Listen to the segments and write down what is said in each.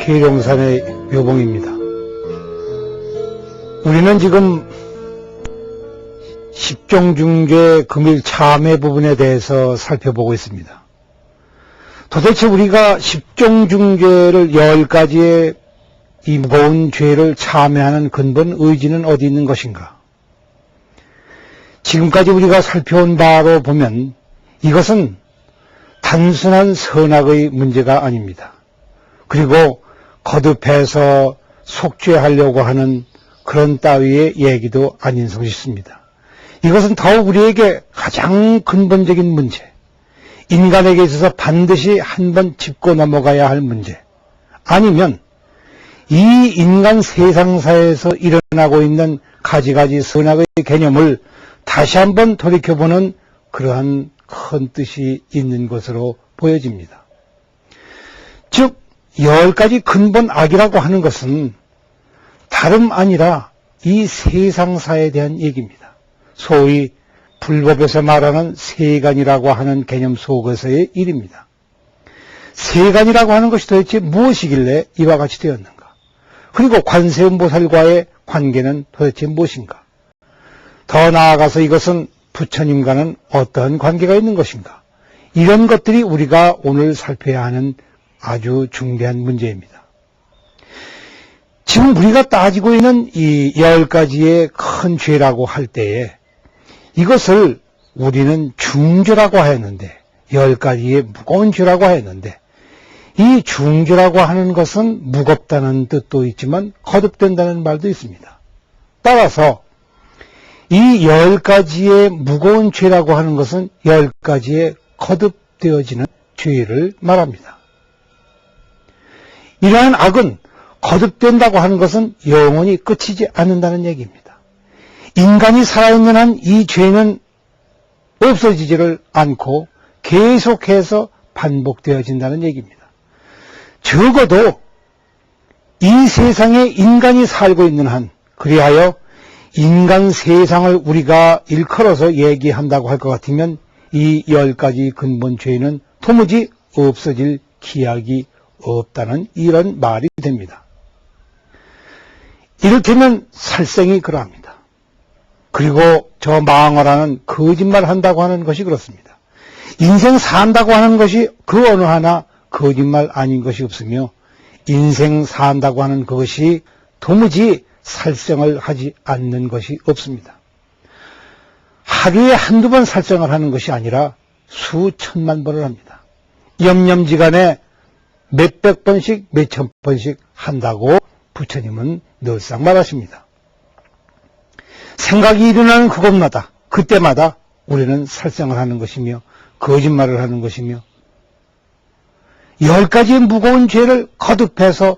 계룡산의 묘봉입니다. 우리는 지금 십종중죄 금일 참회 부분에 대해서 살펴보고 있습니다. 도대체 우리가 십종중죄를 10가지의 이 무거운 죄를 참회하는 근본 의지는 어디 있는 것인가? 지금까지 우리가 살펴온 바로 보면 이것은 단순한 선악의 문제가 아닙니다. 그리고 거듭해서 속죄하려고 하는 그런 따위의 얘기도 아닌 것입니다. 이것은 더욱 우리에게 가장 근본적인 문제, 인간에게 있어서 반드시 한번 짚고 넘어가야 할 문제, 아니면 이 인간 세상사에서 일어나고 있는 가지가지 선악의 개념을 다시 한번 돌이켜보는 그러한 큰 뜻이 있는 것으로 보여집니다. 즉 10가지 근본 악이라고 하는 것은 다름 아니라 이 세상사에 대한 얘기입니다. 소위 불법에서 말하는 세간이라고 하는 개념 속에서의 일입니다. 세간이라고 하는 것이 도대체 무엇이길래 이와 같이 되었는가? 그리고 관세음보살과의 관계는 도대체 무엇인가? 더 나아가서 이것은 부처님과는 어떤 관계가 있는 것인가? 이런 것들이 우리가 오늘 살펴야 하는 아주 중대한 문제입니다. 지금 우리가 따지고 있는 이 10가지의 큰 죄라고 할 때에 이것을 우리는 중죄라고 하였는데, 10가지의 무거운 죄라고 하였는데, 이 중죄라고 하는 것은 무겁다는 뜻도 있지만 거듭된다는 말도 있습니다. 따라서 이 10가지의 무거운 죄라고 하는 것은 10가지의 거듭되어지는 죄를 말합니다. 이러한 악은 거듭된다고 하는 것은 영원히 끝이지 않는다는 얘기입니다. 인간이 살아있는 한 이 죄는 없어지지를 않고 계속해서 반복되어진다는 얘기입니다. 적어도 이 세상에 인간이 살고 있는 한, 그리하여 인간 세상을 우리가 일컬어서 얘기한다고 할 것 같으면 이 10가지 근본 죄는 도무지 없어질 기약이 없다는 이런 말이 됩니다. 이를테면 살생이 그러합니다. 그리고 저 망어라는 거짓말 한다고 하는 것이 그렇습니다. 인생 산다고 하는 것이 그 어느 하나 거짓말 아닌 것이 없으며, 인생 산다고 하는 것이 도무지 살생을 하지 않는 것이 없습니다. 하루에 한두 번 살생을 하는 것이 아니라 수천만 번을 합니다. 염염지간에 몇백 번씩 몇천 번씩 한다고 부처님은 늘상 말하십니다. 생각이 일어나는 그곳마다, 그때마다 우리는 살생을 하는 것이며 거짓말을 하는 것이며 10가지의 무거운 죄를 거듭해서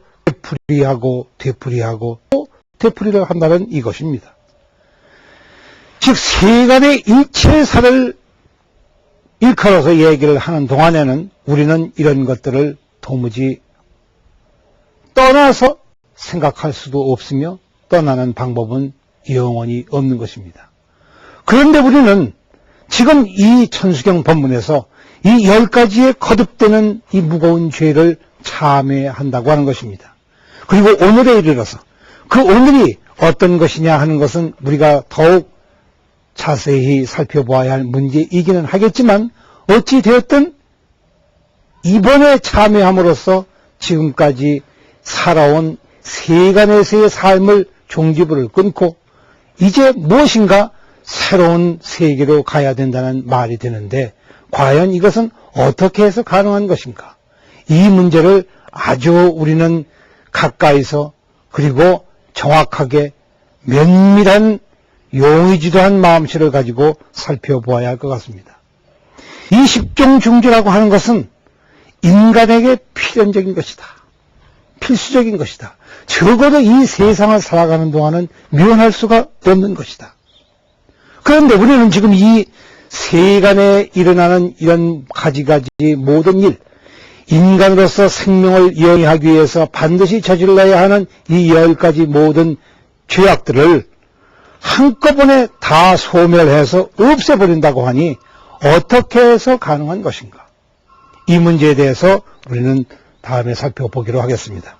되풀이하고 또 되풀이를 한다는 이것입니다. 즉 세간의 일체사를 일컬어서 얘기를 하는 동안에는 우리는 이런 것들을 도무지 떠나서 생각할 수도 없으며 떠나는 방법은 영원히 없는 것입니다. 그런데 우리는 지금 이 천수경 법문에서 이 10가지의 거듭되는 이 무거운 죄를 참회한다고 하는 것입니다. 그리고 오늘에 이르러서 그 오늘이 어떤 것이냐 하는 것은 우리가 더욱 자세히 살펴보아야 할 문제이기는 하겠지만, 어찌 되었든 이번에 참회함으로써 지금까지 살아온 세간에서의 삶을 종지부를 끊고 이제 무엇인가 새로운 세계로 가야 된다는 말이 되는데, 과연 이것은 어떻게 해서 가능한 것인가? 이 문제를 아주 우리는 가까이서 그리고 정확하게 면밀한 용의주도한 마음씨를 가지고 살펴보아야 할 것 같습니다. 이 십종중죄라고 하는 것은 인간에게 필연적인 것이다. 필수적인 것이다. 적어도 이 세상을 살아가는 동안은 면할 수가 없는 것이다. 그런데 우리는 지금 이 세간에 일어나는 이런 가지가지 모든 일, 인간으로서 생명을 영위하기 위해서 반드시 저질러야 하는 이 10가지 모든 죄악들을 한꺼번에 다 소멸해서 없애버린다고 하니 어떻게 해서 가능한 것인가? 이 문제에 대해서 우리는 다음에 살펴보기로 하겠습니다.